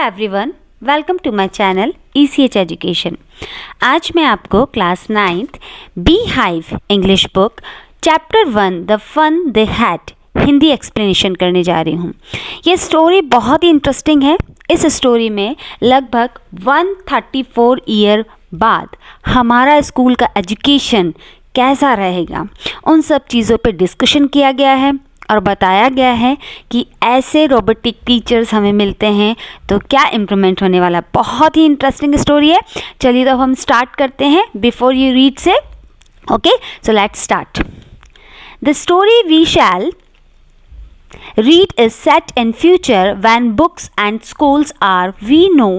Everyone, welcome to my channel ECH education. आज मैं आपको class 9th beehive English book chapter 1 the fun they had Hindi explanation करने जा रही हूँ। ये स्टोरी बहुत ही इंटरेस्टिंग है। इस स्टोरी में लगभग 134 ईयर बाद हमारा स्कूल का एजुकेशन कैसा रहेगा, उन सब चीज़ों पे डिस्कशन किया गया है और बताया गया है कि ऐसे रोबोटिक टीचर्स हमें मिलते हैं तो क्या इम्प्रूवमेंट होने वाला। बहुत ही इंटरेस्टिंग स्टोरी है। चलिए तो हम स्टार्ट करते हैं। बिफोर यू रीड से okay, so let's start. The story we shall read is set in future when books and schools are we know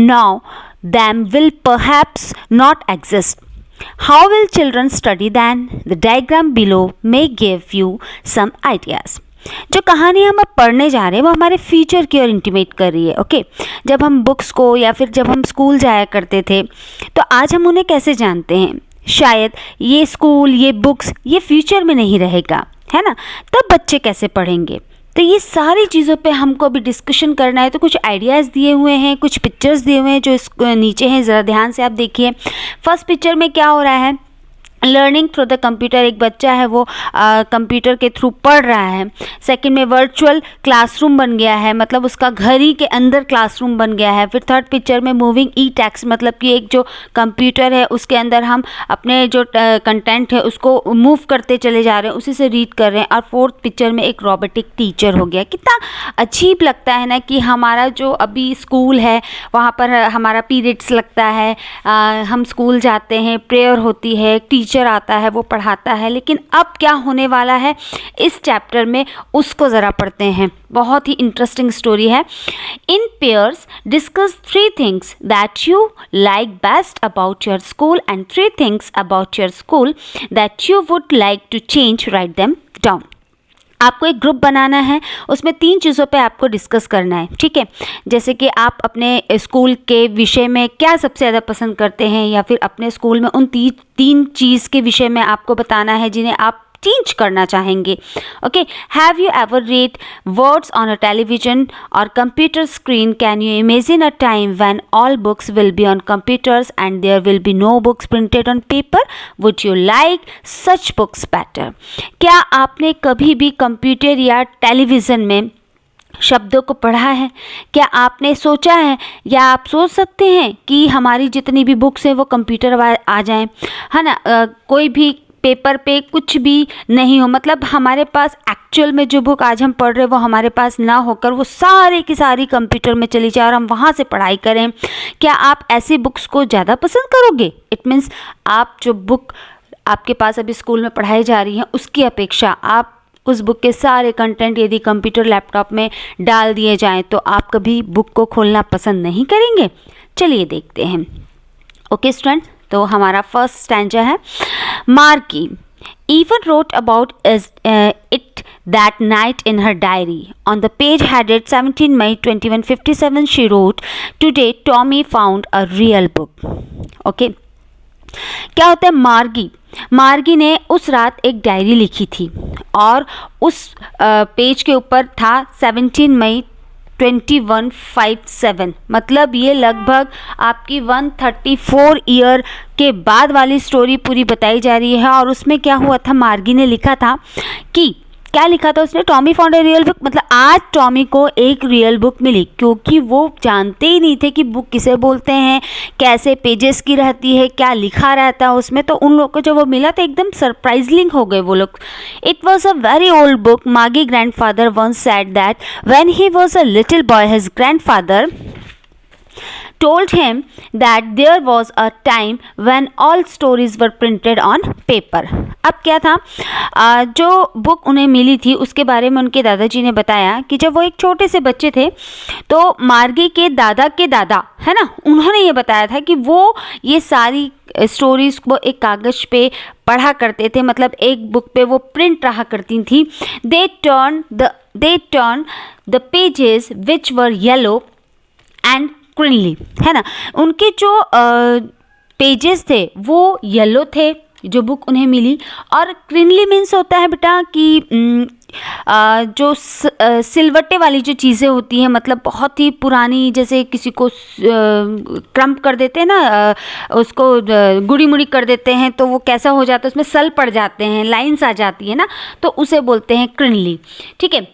now them will perhaps not exist. How will children study then? The diagram below may give you some ideas. जो कहानी हम अब पढ़ने जा रहे हैं वो हमारे फ्यूचर की ओर इंटीमेट कर रही है। ओके, जब हम बुक्स को या फिर जब हम स्कूल जाया करते थे तो आज हम उन्हें कैसे जानते हैं। शायद ये स्कूल, ये बुक्स, ये फ्यूचर में नहीं रहेगा, है ना। तब बच्चे कैसे पढ़ेंगे। तो ये सारी चीज़ों पे हमको अभी डिस्कशन करना है। तो कुछ आइडियाज़ दिए हुए हैं, कुछ पिक्चर्स दिए हुए हैं जो इस नीचे हैं, ज़रा ध्यान से आप देखिए। फर्स्ट पिक्चर में क्या हो रहा है, लर्निंग थ्रू द कंप्यूटर। एक बच्चा है वो कंप्यूटर के थ्रू पढ़ रहा है। सेकंड में वर्चुअल क्लासरूम बन गया है, मतलब उसका घर ही के अंदर क्लासरूम बन गया है। फिर थर्ड पिक्चर में मूविंग ई टेक्स्ट, मतलब कि एक जो कंप्यूटर है उसके अंदर हम अपने जो कंटेंट है उसको मूव करते चले जा रहे हैं, उसी से रीड कर रहे हैं। और फोर्थ पिक्चर में एक रोबोटिक टीचर हो गया। कितना अजीब लगता है ना कि हमारा जो अभी स्कूल है वहाँ पर हमारा पीरियड्स लगता है, हम स्कूल जाते हैं, प्रेयर होती है, टीचर आता है, वो पढ़ाता है। लेकिन अब क्या होने वाला है इस चैप्टर में, उसको ज़रा पढ़ते हैं। बहुत ही इंटरेस्टिंग स्टोरी है। In pairs discuss 3 things that you like best about your school and 3 things about your school that you would like to change. Write them down. आपको एक ग्रुप बनाना है, उसमें 3 चीज़ों पे आपको डिस्कस करना है, ठीक है। जैसे कि आप अपने स्कूल के विषय में क्या सबसे ज़्यादा पसंद करते हैं, या फिर अपने स्कूल में उन 3 चीज़ के विषय में आपको बताना है जिन्हें आप चेंज करना चाहेंगे। Okay, have you ever read words on a television और computer screen? Can you imagine a time when all books will be on computers and there will be no books printed on paper? Would you like such books better? क्या आपने कभी भी computer या television में शब्दों को पढ़ा है? क्या आपने सोचा है या आप सोच सकते हैं कि हमारी जितनी भी बुक्स हैं वो कंप्यूटर आ जाएं, है ना। कोई भी पेपर पे कुछ भी नहीं हो, मतलब हमारे पास एक्चुअल में जो बुक आज हम पढ़ रहे हैं वो हमारे पास ना होकर वो सारे की सारी कंप्यूटर में चली जाए और हम वहाँ से पढ़ाई करें। क्या आप ऐसी बुक्स को ज़्यादा पसंद करोगे? इट मीन्स आप जो बुक आपके पास अभी स्कूल में पढ़ाई जा रही है उसकी अपेक्षा आप उस बुक के सारे कंटेंट यदि कंप्यूटर लैपटॉप में डाल दिए जाएँ तो आप कभी बुक को खोलना पसंद नहीं करेंगे। चलिए देखते हैं। ओके स्टूडेंट, तो हमारा फर्स्ट स्टैंजा है। मार्गी even wrote about it that night in her diary. On the page headed 17 May 2157 she wrote, "Today Tommy found a real book." Okay, क्या होता है, मार्गी ने उस रात एक डायरी लिखी थी और उस पेज के ऊपर था 17 मई 2157, मतलब ये लगभग आपकी 134 ईयर के बाद वाली स्टोरी पूरी बताई जा रही है। और उसमें क्या हुआ था, मार्गी ने लिखा था कि क्या लिखा था उसने, Tommy found a real book, मतलब आज टॉमी को एक रियल बुक मिली। क्योंकि वो जानते ही नहीं थे कि बुक किसे बोलते हैं, कैसे पेजेस की रहती है, क्या लिखा रहता है उसमें। तो उन लोगों को जब वो मिला तो एकदम सरप्राइजिंग हो गए वो लोग। It was a very old book. मागी grandfather once said that when he was a little boy his grandfather told him that there was a time when all stories were printed on paper. अब क्या था, जो book उन्हें मिली थी उसके बारे में उनके दादाजी ने बताया कि जब वो एक छोटे से बच्चे थे तो मार्गी के दादा है ना, उन्होंने ये बताया था कि वो ये सारी स्टोरीज को एक कागज़ पे पढ़ा करते थे, मतलब एक बुक पे वो प्रिंट रहा करती थी। They turned the pages which were yellow and क्रिनली, है ना। उनके जो पेजेस थे वो येलो थे जो बुक उन्हें मिली। और क्रिनली मीन्स होता है बेटा कि जो सिलवट्टे वाली जो चीज़ें होती हैं, मतलब बहुत ही पुरानी, जैसे किसी को क्रम्प कर देते हैं ना, उसको गुड़ी मुड़ी कर देते हैं तो वो कैसा हो जाता है, उसमें सल पड़ जाते हैं, लाइंस आ जाती है ना, तो उसे बोलते हैं क्रिनली, ठीक है,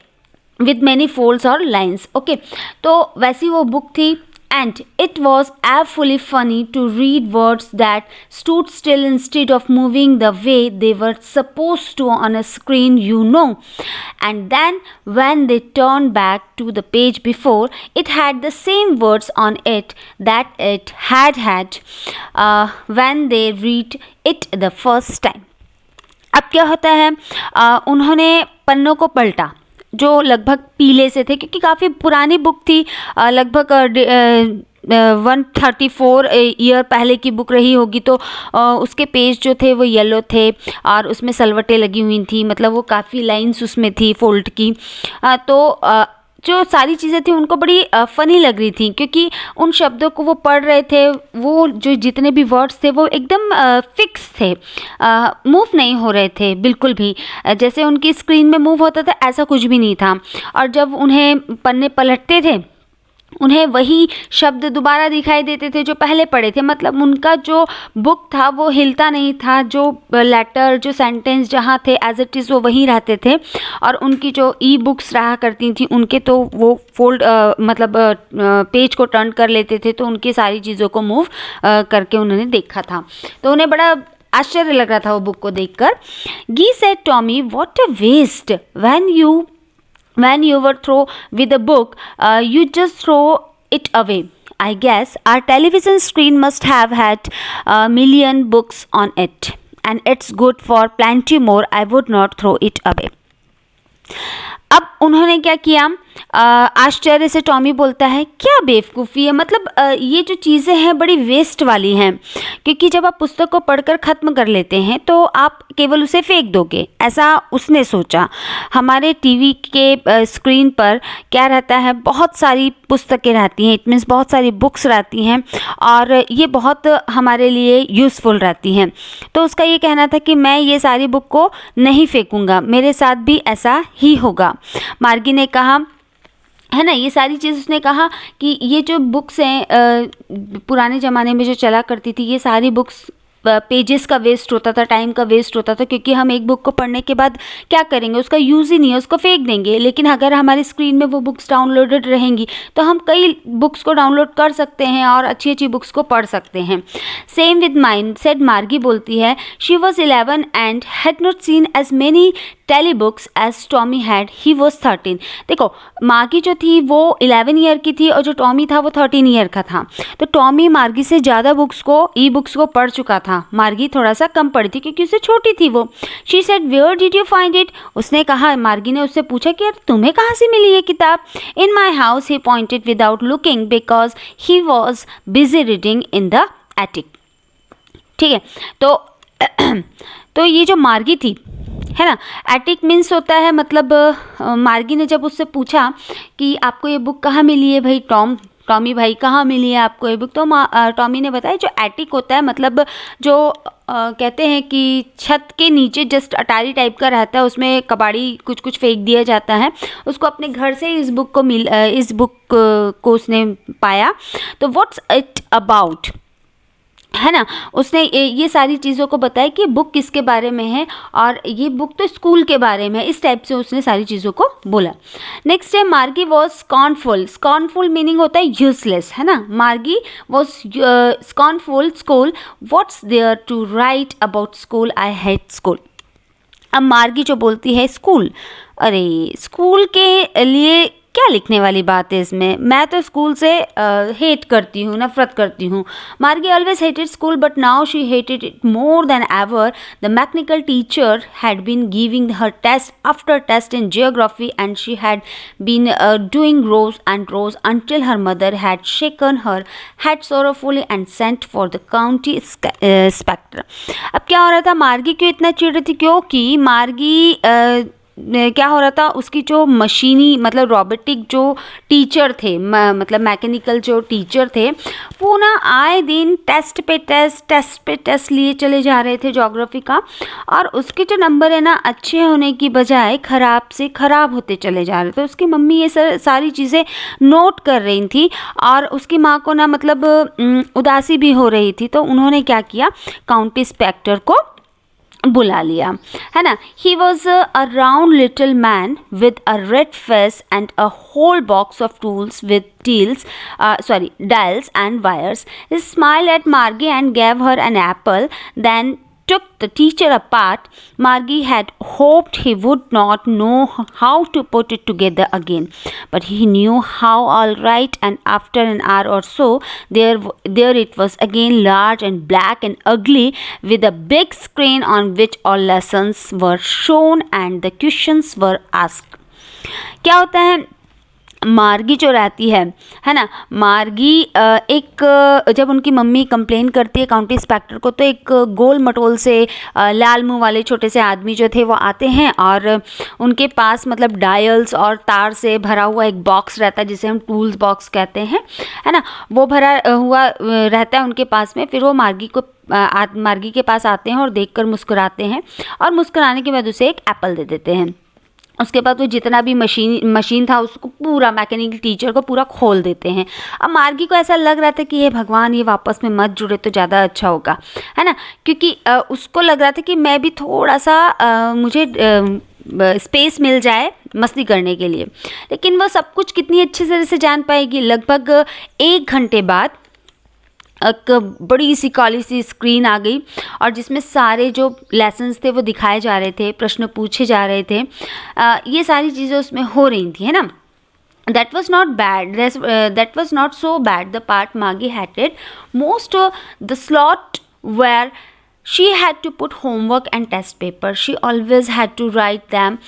विद मैनी फोल्ड्स और लाइंस। ओके, तो वैसी वो बुक थी, and it was awfully funny to read words that stood still instead of moving the way they were supposed to on a screen, you know. And then when they turned back to the page before, it had the same words on it that it had when they read it the first time. अब क्या होता है, उन्होंने पन्नों को पलटा जो लगभग पीले से थे, क्योंकि काफ़ी पुरानी बुक थी, लगभग 134 ईयर पहले की बुक रही होगी, तो उसके पेज जो थे वो येलो थे और उसमें सलवटें लगी हुई थी, मतलब वो काफ़ी लाइंस उसमें थी फोल्ड की। तो जो सारी चीज़ें थी उनको बड़ी फ़नी लग रही थी, क्योंकि उन शब्दों को वो पढ़ रहे थे, वो जो जितने भी वर्ड्स थे वो एकदम फिक्स थे, मूव नहीं हो रहे थे बिल्कुल भी, जैसे उनकी स्क्रीन में मूव होता था ऐसा कुछ भी नहीं था। और जब उन्हें पन्ने पलटते थे उन्हें वही शब्द दोबारा दिखाई देते थे जो पहले पढ़े थे, मतलब उनका जो बुक था वो हिलता नहीं था, जो लेटर जो सेंटेंस जहाँ थे एज इट इज़ वो वहीं रहते थे। और उनकी जो ई बुक्स रहा करती थी उनके तो वो फोल्ड मतलब पेज को टर्न कर लेते थे, तो उनकी सारी चीज़ों को मूव करके उन्होंने देखा था, तो उन्हें बड़ा आश्चर्य लग रहा था वो बुक को देखकर। गी said Tommy, what a waste, when you were through with a book, you just throw it away. I guess our television screen must have had a million books on it, and it's good for plenty more. I would not throw it away. अब उन्होंने क्या किया, आश्चर्य से Tommy बोलता है, क्या बेवकूफ़ी है, मतलब ये जो चीज़ें हैं बड़ी वेस्ट वाली हैं, क्योंकि जब आप पुस्तक को पढ़कर ख़त्म कर लेते हैं तो आप केवल उसे फेंक दोगे, ऐसा उसने सोचा। हमारे टीवी के स्क्रीन पर क्या रहता है, बहुत सारी पुस्तकें रहती हैं, इट मीन्स बहुत सारी बुक्स रहती हैं और ये बहुत हमारे लिए यूज़फुल रहती हैं। तो उसका ये कहना था कि मैं ये सारी बुक को नहीं फेंकूँगा, मेरे साथ भी ऐसा ही होगा। मार्गी ने कहा, है ना, ये सारी चीज़ उसने कहा कि ये जो बुक्स हैं पुराने ज़माने में जो चला करती थी, ये सारी बुक्स पेजेस का वेस्ट होता था, टाइम का वेस्ट होता था, क्योंकि हम एक बुक को पढ़ने के बाद क्या करेंगे, उसका यूज़ ही नहीं है, उसको फेंक देंगे। लेकिन अगर हमारी स्क्रीन में वो बुक्स डाउनलोडेड रहेंगी तो हम कई बुक्स को डाउनलोड कर सकते हैं और अच्छी अच्छी बुक्स को पढ़ सकते हैं। Same with mine, said Margie बोलती है, she was 11 and had not seen as many telly books as Tommy had, he was 13। देखो, मार्गी जो थी वो 11 ईयर की थी और जो टॉमी था वो 13 ईयर का था, तो टॉमी मार्गी से ज़्यादा बुक्स को, ई बुक्स को पढ़ चुका था, मार्गी थोड़ा सा कम पढ़ी थी क्योंकि उससे छोटी थी वो। She said, where did you find it, उसने कहा, मार्गी ने उससे पूछा कि यार तुम्हें कहाँ से मिली ये किताब। In my house, he pointed without looking because he was busy reading in the attic. ठीक है, तो ये जो मार्गी थी, है ना, एटिक मीन्स होता है, मतलब मार्गी ने जब उससे पूछा कि आपको ये बुक कहाँ मिली है भाई, टॉमी भाई कहाँ मिली है आपको ये बुक, तो टॉमी ने बताया जो एटिक होता है, मतलब जो कहते हैं कि छत के नीचे जस्ट अटारी टाइप का रहता है, उसमें कबाड़ी कुछ कुछ फेंक दिया जाता है, उसको अपने घर से इस बुक को उसने पाया। तो व्हाट्स इट अबाउट, है ना, उसने ये सारी चीज़ों को बताया कि बुक किसके बारे में है और ये बुक तो स्कूल के बारे में है, इस टाइप से उसने सारी चीज़ों को बोला। नेक्स्ट है, मार्गी वॉज स्कॉर्नफुल। स्कॉर्नफुल मीनिंग होता है यूजलेस, है ना। Margie was scornful. School, what's there to write about school, I hate school. अब मार्गी जो बोलती है स्कूल, अरे स्कूल के लिए क्या लिखने वाली बात है इसमें, मैं तो स्कूल से हेट करती हूँ, नफरत करती हूँ। Margie always hated school but now she hated it more than ever. The mechanical teacher had been giving her test after test in geography and she had been doing rose and rose until her mother had shaken her head sorrowfully and sent for the county inspector। अब क्या हो रहा था, मार्गी क्यों इतना चिढ़ रही थी, क्योंकि मार्गी क्या हो रहा था, उसकी जो मशीनी मतलब रोबोटिक जो टीचर थे, मतलब मैकेनिकल जो टीचर थे, वो ना आए दिन टेस्ट पे टेस्ट लिए चले जा रहे थे ज्योग्राफी का, और उसके जो नंबर है ना अच्छे होने की बजाय ख़राब से ख़राब होते चले जा रहे थे। उसकी मम्मी ये सारी चीज़ें नोट कर रही थी और उसकी माँ को ना मतलब उदासी भी हो रही थी। तो उन्होंने क्या किया, काउंटी इंस्पेक्टर को बुला लिया, है ना। He was a round little man with a red face and a whole box of tools with dials and wires. He smiled at Margie and gave her an apple, then took the teacher apart. Margie had hoped he would not know how to put it together again, but he knew how all right, and after an hour or so, there it was again, large and black and ugly, with a big screen on which all lessons were shown and the questions were asked. क्या होता है, मार्गी जो रहती है ना, मार्गी जब उनकी मम्मी कंप्लेन करती है काउंटी इंस्पेक्टर को, तो एक गोल मटोल से लाल मुंह वाले छोटे से आदमी जो थे वो आते हैं और उनके पास मतलब डायल्स और तार से भरा हुआ एक बॉक्स रहता है जिसे हम टूल्स बॉक्स कहते हैं, है ना। वो भरा हुआ रहता है उनके पास में। फिर वो मार्गी के पास आते हैं और देखकर मुस्कुराते हैं, और मुस्कुराने के बाद उसे एक एप्पल दे देते हैं। उसके बाद वो जितना भी मशीन था उसको पूरा, मैकेनिकल टीचर को पूरा खोल देते हैं। अब मार्गी को ऐसा लग रहा था कि ये भगवान, ये वापस में मत जुड़े तो ज़्यादा अच्छा होगा, है ना, क्योंकि उसको लग रहा था कि मैं भी थोड़ा सा मुझे स्पेस मिल जाए मस्ती करने के लिए। लेकिन वो सब कुछ कितनी अच्छी तरह से जान पाएगी। लगभग 1 घंटे बाद एक बड़ी सी काली सी स्क्रीन आ गई और जिसमें सारे जो लेसन्स थे वो दिखाए जा रहे थे, प्रश्न पूछे जा रहे थे, ये सारी चीज़ें उसमें हो रही थी, है ना। That was not bad. That was not so bad. The part Margie hated most, the slot where she had to put homework and test paper. She always had to write them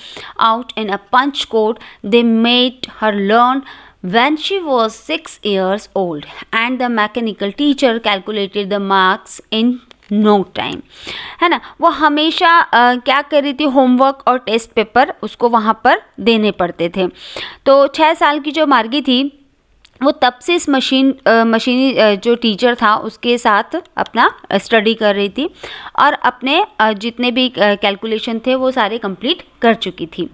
out in a punch code they made her learn when she was 6 years old, and the mechanical teacher calculated the marks in no time, है ना। वो हमेशा क्या कर रही थी, homework और test paper उसको वहाँ पर देने पड़ते थे। तो 6 साल की जो मार्गी थी वो तब से इस मशीनी जो टीचर था उसके साथ अपना स्टडी कर रही थी और अपने जितने भी कैलकुलेशन थे वो सारे कंप्लीट कर चुकी थी।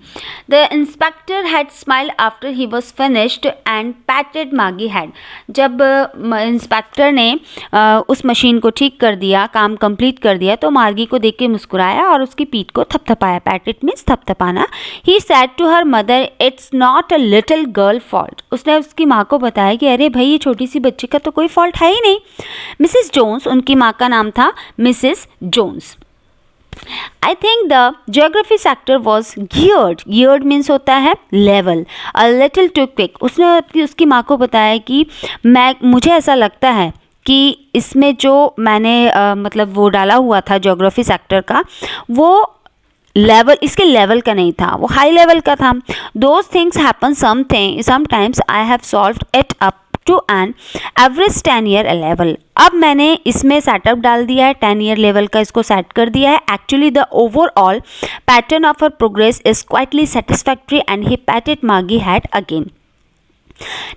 The inspector had smiled after he was finished and पैटेड मार्गी हैड। जब इंस्पेक्टर ने उस मशीन को ठीक कर दिया, काम कंप्लीट कर दिया, तो मार्गी को देख के मुस्कुराया और उसकी पीठ को थपथपाया। पैटेड मीन्स थपथपाना। He said to her mother, it's not a little girl fault. उसने उसकी माँ को बताया कि अरे भाई, ये छोटी सी बच्ची का तो कोई फॉल्ट है ही नहीं। मिसेस जोन्स, उनकी माँ का नाम था Mrs Jones. I think the geography sector was geared. Geared means होता है level. A little too quick. उसने उसकी माँ को बताया कि मुझे ऐसा लगता है कि इसमें जो मैंने मतलब वो डाला हुआ था ज्योग्राफी सेक्टर का, वो लेवल इसके लेवल का नहीं था, वो हाई लेवल का था। Those things happen sometimes. I have solved it up to an average 10 year level. अब मैंने इसमें सेटअप डाल दिया है, 10 ईयर लेवल का इसको सेट कर दिया है। Actually the overall pattern of her progress is quietly satisfactory and he पैटेड मार्गी हैड अगेन।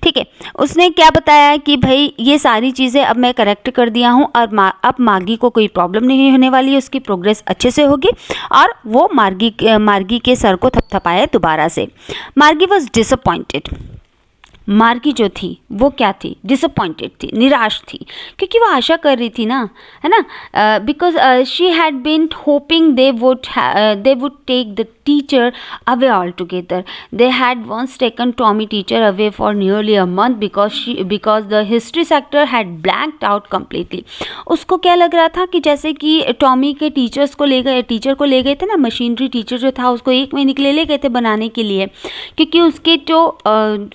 ठीक है, उसने क्या बताया कि भाई ये सारी चीज़ें अब मैं करेक्ट कर दिया हूँ और अब मार्गी को कोई प्रॉब्लम नहीं होने वाली है, उसकी प्रोग्रेस अच्छे से होगी। और वो मार्गी के सर को थपथपाया दोबारा से। मार्गी वॉज डिसअपॉइंटेड। मार्गी जो थी वो क्या थी, डिसअपॉइंटेड थी, निराश थी, क्योंकि वो आशा कर रही थी ना, है ना, because she had been hoping they would take the teacher away altogether. They had once taken Tommy teacher away for nearly a month because the history sector had blanked out completely. उसको क्या लग रहा था कि जैसे कि Tommy के teacher को ले गए थे ना, मशीनरी टीचर जो था उसको 1 महीने के लिए ले गए थे बनाने के लिए, क्योंकि उसकी जो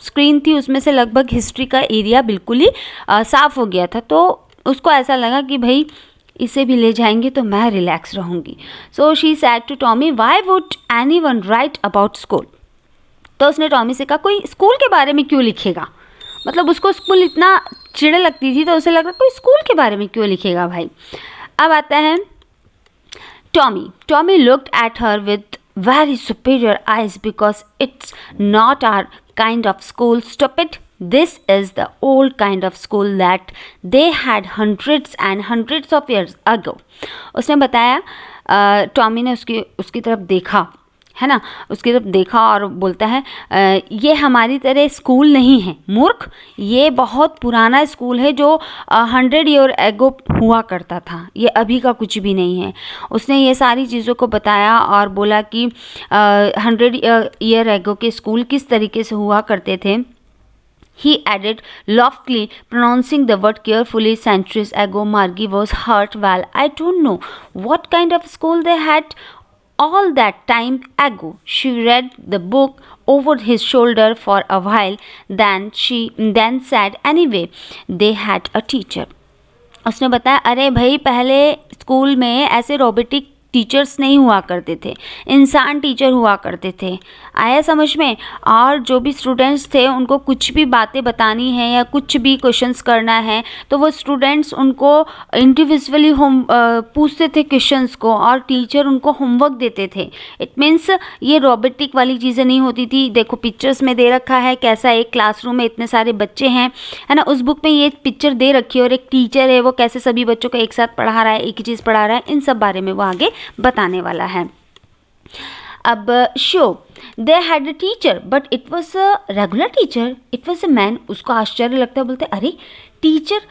स्क्रीन थी उसमें से लगभग हिस्ट्री का एरिया बिल्कुल ही साफ हो गया था। तो उसको ऐसा लगा कि भाई इसे भी ले जाएंगे तो मैं रिलैक्स रहूँगी। So she said to Tommy, why would anyone write about school. तो उसने टॉमी से कहा, कोई स्कूल के बारे में क्यों लिखेगा। मतलब उसको स्कूल इतना चिढ़ लगती थी तो उसे लगा कोई स्कूल के बारे में क्यों लिखेगा भाई। अब आता है Tommy. Tommy looked at her with very superior eyes because it's not our kind of school, stupid. This is the old kind of school that they had hundreds and hundreds of years ago. उसने बताया, Tommy ने उसकी तरफ देखा, है ना, उसकी तरफ देखा और बोलता है, ये हमारी तरह स्कूल नहीं है मूर्ख, ये बहुत पुराना स्कूल है जो 100 ईयर एगो हुआ करता था, ये अभी का कुछ भी नहीं है. उसने ये सारी चीज़ों को बताया और बोला कि 100 ईयर एगो के स्कूल किस तरीके से हुआ करते थे. He added loftily, pronouncing the word carefully. Centuries ago, Margie was hurt. Well, I don't know what kind of school they had all that time ago. She read the book over his shoulder for a while. Then said, anyway, they had a teacher. उसने बताया, अरे भाई, पहले school में ऐसे robotic teachers नहीं हुआ करते थे, इंसान टीचर हुआ करते थे. आया समझ में? और जो भी स्टूडेंट्स थे उनको कुछ भी बातें बतानी है या कुछ भी क्वेश्चंस करना है तो वो स्टूडेंट्स उनको इंडिविजुअली पूछते थे क्वेश्चंस को और टीचर उनको होमवर्क देते थे. इट मीन्स ये रोबोटिक वाली चीज़ें नहीं होती थी. देखो पिक्चर्स में दे रखा है कैसा एक क्लासरूम में इतने सारे बच्चे हैं, है ना, उस बुक में ये पिक्चर दे रखी है और एक टीचर है वो कैसे सभी बच्चों को एक साथ पढ़ा रहा है, एक ही चीज़ पढ़ा रहा है, इन सब बारे में वो आगे बताने वाला है. अब show they had a teacher but it was a regular teacher, it was a man. उसको आश्चर्य लगता है, बोलते अरे टीचर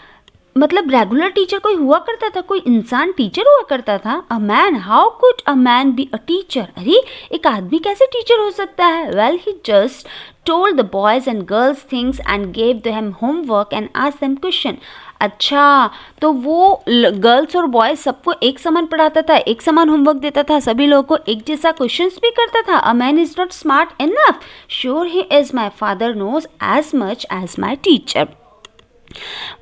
मतलब रेगुलर टीचर कोई हुआ करता था, कोई इंसान टीचर हुआ करता था. A man, how could a man be a teacher? अरे एक आदमी कैसे टीचर हो सकता है? Well he just told the boys and girls things and gave them homework and asked them question. अच्छा, तो वो गर्ल्स और बॉयज़ सबको एक समान पढ़ाता था, एक समान होमवर्क देता था, सभी लोगों को एक जैसा क्वेश्चंस भी करता था. A man is not smart enough, sure he is, my father knows as much as my teacher.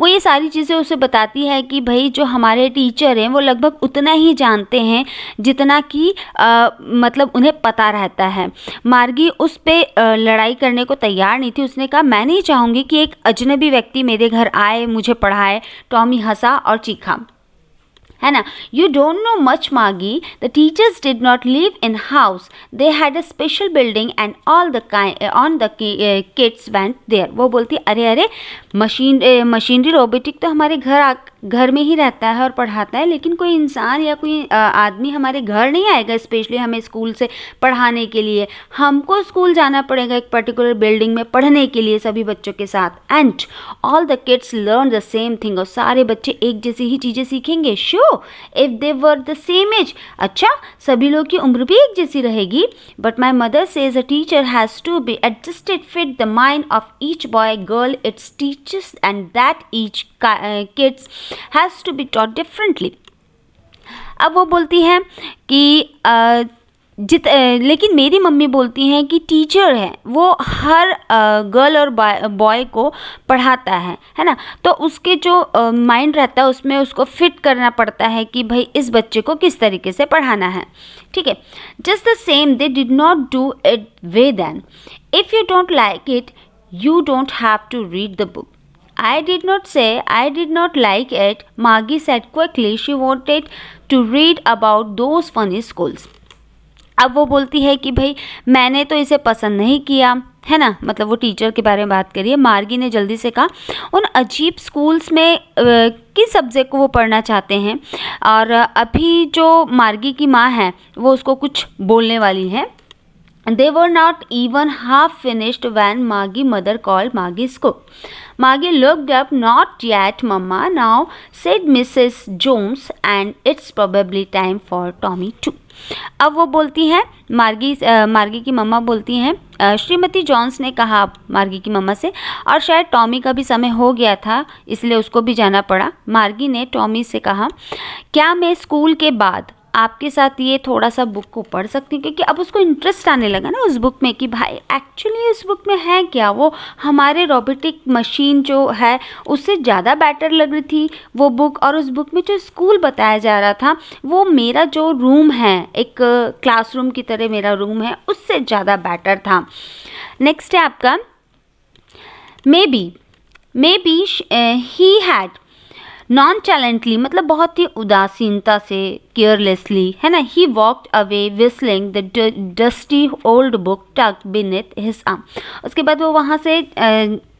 वो ये सारी चीज़ें उसे बताती है कि भाई जो हमारे टीचर हैं वो लगभग उतना ही जानते हैं जितना कि मतलब उन्हें पता रहता है. मार्गी उस पर लड़ाई करने को तैयार नहीं थी. उसने कहा, मैं नहीं चाहूँगी कि एक अजनबी व्यक्ति मेरे घर आए, मुझे पढ़ाए. टॉमी हंसा और चीखा, है ना. You don't know much Margie, the teachers did not live in house, they had a special building and all the kids went there. वो बोलती, अरे मशीनरी रोबोटिक तो हमारे घर में ही रहता है और पढ़ाता है, लेकिन कोई इंसान या कोई आदमी हमारे घर नहीं आएगा स्पेशली हमें स्कूल से पढ़ाने के लिए. हमको स्कूल जाना पड़ेगा एक पर्टिकुलर बिल्डिंग में पढ़ने के लिए सभी बच्चों के साथ. And all the kids learn the same thing, और सारे बच्चे एक जैसी ही चीज़ें सीखेंगे. So if they were the same age, अच्छा सभी लोग की उम्र भी एक जैसी रहेगी. But my mother says a teacher has to be adjusted fit the mind of each boy girl its teachers and that each kids has to be taught differently. अब वो बोलती है कि लेकिन मेरी मम्मी बोलती हैं कि टीचर है वो हर गर्ल और बॉय को पढ़ाता है ना, तो उसके जो माइंड रहता है उसमें उसको फिट करना पड़ता है कि भाई इस बच्चे को किस तरीके से पढ़ाना है. ठीक है, just the same they did not do it way then. If you don't like it you don't have to read the book. I did not say I did not like it, Margie said quickly. She wanted to read about those funny schools. अब वो बोलती है कि भाई मैंने तो इसे पसंद नहीं किया, है ना, मतलब वो टीचर के बारे में बात करिए. मार्गी ने जल्दी से कहा, उन अजीब स्कूल्स में किस सब्जेक्ट को वो पढ़ना चाहते हैं. और अभी जो मार्गी की माँ है वो उसको कुछ बोलने वाली है. They were not even half finished when Margie's mother called Margie's school. Margie looked up. Not yet, Mama. Now, said Mrs. Jones, and it's probably time for Tommy too. अब वो बोलती हैं, मार्गी की मम्मा बोलती हैं, श्रीमती जॉन्स ने कहा मार्गी की मम्मा से, और शायद टॉमी का भी समय हो गया था इसलिए उसको भी जाना पड़ा. मार्गी ने टॉमी से कहा, क्या मैं स्कूल के बाद आपके साथ ये थोड़ा सा बुक को पढ़ सकती हूँ, क्योंकि अब उसको इंटरेस्ट आने लगा ना उस बुक में कि भाई एक्चुअली उस बुक में है क्या. वो हमारे रोबोटिक मशीन जो है उससे ज़्यादा बेटर लग रही थी वो बुक, और उस बुक में जो स्कूल बताया जा रहा था वो मेरा जो रूम है एक क्लासरूम की तरह मेरा रूम है उससे ज़्यादा बेटर था. नेक्स्ट है आपका मे बी ही हैड नॉनचैलेंटली मतलब बहुत ही उदासीनता से, केयरलेसली, है ना, he walked away whistling the dusty old book tucked beneath his arm. उसके बाद वो वहाँ से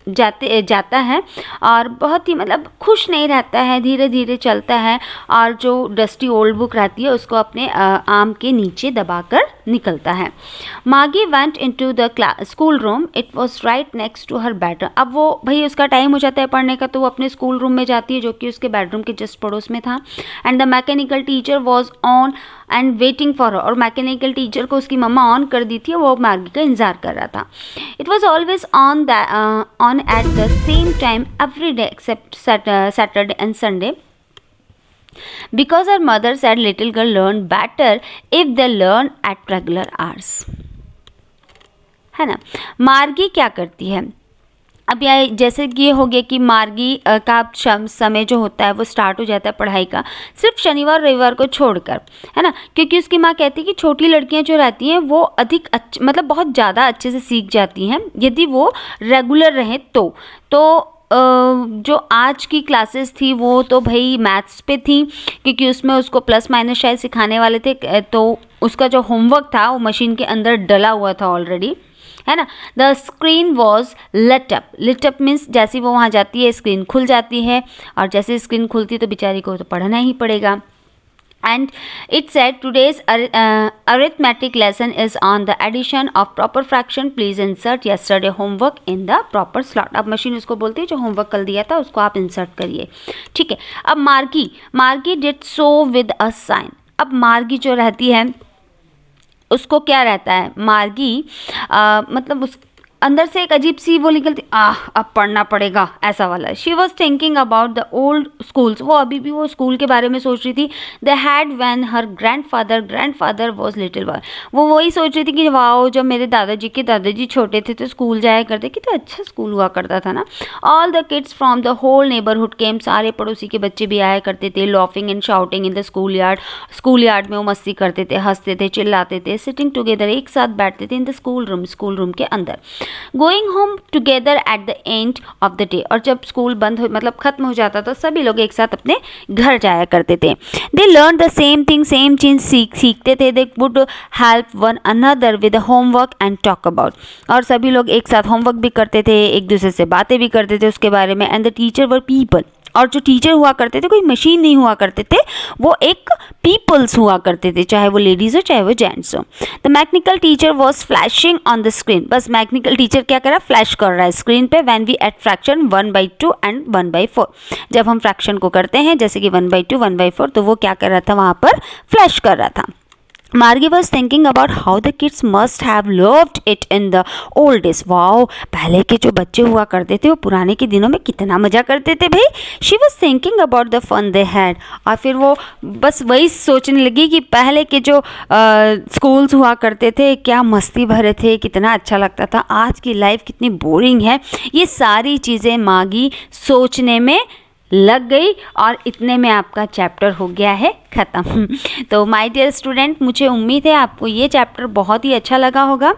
जाता है और बहुत ही मतलब खुश नहीं रहता है, धीरे धीरे चलता है और जो डस्टी ओल्ड बुक रहती है उसको अपने आर्म के नीचे दबाकर निकलता है। मागी went into the school room, it was right next to her bedroom. अब वो भाई उसका टाइम हो जाता है पढ़ने का, तो वो अपने स्कूल रूम में जाती है जो कि उसके बेडरूम के जस्ट पड़ोस में था। And the mechanical teacher was on and waiting for her, और मैकेनिकल टीचर को उसकी मम्मा ऑन कर दी थी, वो मार्गी का इंतजार कर रहा था। It was always on at the same time every day except Saturday and Sunday, because her mother said little girl learn better if they learn at regular hours, है ना। मार्गी क्या करती है, अब यह जैसे कि ये हो गया कि मार्गी का समय जो होता है वो स्टार्ट हो जाता है पढ़ाई का सिर्फ शनिवार रविवार को छोड़कर, है ना, क्योंकि उसकी माँ कहती है कि छोटी लड़कियां जो रहती हैं वो अधिक मतलब बहुत ज़्यादा अच्छे से सीख जाती हैं यदि वो रेगुलर रहें तो जो आज की क्लासेस थी वो तो भाई मैथ्स पे थी, क्योंकि उसमें उसको प्लस माइनस शायद सिखाने वाले थे, तो उसका जो होमवर्क था वो मशीन के अंदर डला हुआ था ऑलरेडी, है ना। The screen was lit up means जैसे वो वहाँ जाती है स्क्रीन खुल जाती है, और जैसे स्क्रीन खुलती है तो बेचारी को तो पढ़ना ही पड़ेगा। And it said today's arithmetic lesson is on the addition of proper fraction. Please insert yesterday homework in the proper slot. अब मशीन उसको बोलती है जो होमवर्क कल दिया था उसको आप इंसर्ट करिए, ठीक है। अब Margie did so with a sign. अब मार्गी जो रहती है उसको क्या रहता है, मार्गी मतलब उस अंदर से एक अजीब सी वो निकलती, अब पढ़ना पड़ेगा ऐसा वाला। She was thinking about the old schools, वो अभी भी वो स्कूल के बारे में सोच रही थी। The had when her grandfather was little boy, वो वही सोच रही थी कि वाओ जब मेरे दादाजी छोटे थे तो स्कूल जाया करते, कितना अच्छा स्कूल हुआ करता था ना। All the kids from the whole neighbourhood came, सारे पड़ोसी के बच्चे भी आया करते थे। Laughing and shouting in the school yard में वो मस्ती करते थे, हंसते थे, चिल्लाते थे। सिटिंग टुगेदर, एक साथ बैठते थे इन द स्कूल रूम के अंदर। Going home together at the end of the day, और जब स्कूल बंद हो मतलब ख़त्म हो जाता तो सभी लोग एक साथ अपने घर जाया करते थे। They learn the same thing, same चीज़ सीखते थे। They would help one another with homework and talk about, और सभी लोग एक साथ होमवर्क भी करते थे, एक दूसरे से बातें भी करते थे उसके बारे में। And the teacher were people, और जो टीचर हुआ करते थे कोई मशीन नहीं हुआ करते थे, वो एक पीपल्स हुआ करते थे, चाहे वो लेडीज़ हो चाहे वो जेंट्स हो। The mechanical teacher was flashing on the screen, बस मैकेनिकल टीचर क्या कर रहा है, फ्लैश कर रहा है स्क्रीन पे। When we at fraction 1/2 and 1/4, जब हम फ्रैक्शन को करते हैं जैसे कि 1/2 1/4, तो वो क्या कर रहा था, वहाँ पर फ्लैश कर रहा था। मार्गी was thinking about how the kids must have loved it in the old days. Wow, पहले के जो बच्चे हुआ करते थे वो पुराने के दिनों में कितना मज़ा करते थे भाई। She was thinking about the fun they had, और फिर वो बस वही सोचने लगी कि पहले के जो स्कूल्स हुआ करते थे क्या मस्ती भरे थे, कितना अच्छा लगता था, आज की लाइफ कितनी बोरिंग है। ये सारी चीज़ें मार्गी सोचने में लग गई, और इतने में आपका चैप्टर हो गया है ख़त्म। तो माय डियर स्टूडेंट, मुझे उम्मीद है आपको ये चैप्टर बहुत ही अच्छा लगा होगा,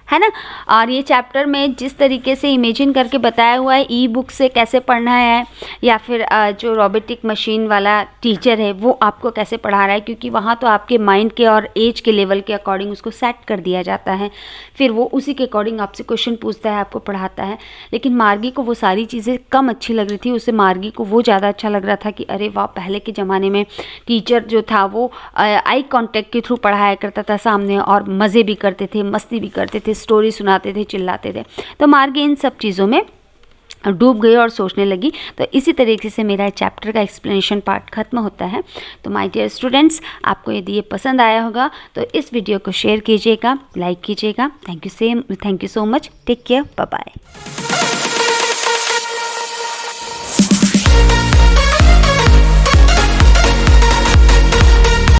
है ना। और ये चैप्टर में जिस तरीके से इमेजिन करके बताया हुआ है ई बुक से कैसे पढ़ना है, या फिर जो रोबोटिक मशीन वाला टीचर है वो आपको कैसे पढ़ा रहा है, क्योंकि वहाँ तो आपके माइंड के और एज के लेवल के अकॉर्डिंग उसको सेट कर दिया जाता है, फिर वो उसी के अकॉर्डिंग आपसे क्वेश्चन पूछता है, आपको पढ़ाता है। लेकिन मार्गी को वो सारी चीज़ें कम अच्छी लग रही थी, उससे मार्गी को वो ज़्यादा अच्छा लग रहा था कि अरे वाह, पहले के ज़माने में टीचर जो था वो आई कॉन्टेक्ट के थ्रू पढ़ाया करता था सामने, और मज़े भी करते थे, मस्ती भी करते थे, स्टोरी सुनाते थे, चिल्लाते थे। तो मार्गी इन सब चीज़ों में डूब गई और सोचने लगी। तो इसी तरीके से मेरा चैप्टर का एक्सप्लेनेशन पार्ट खत्म होता है। तो माय डियर स्टूडेंट्स, आपको यदि ये पसंद आया होगा तो इस वीडियो को शेयर कीजिएगा, लाइक कीजिएगा। Thank you so much, take care, bye bye.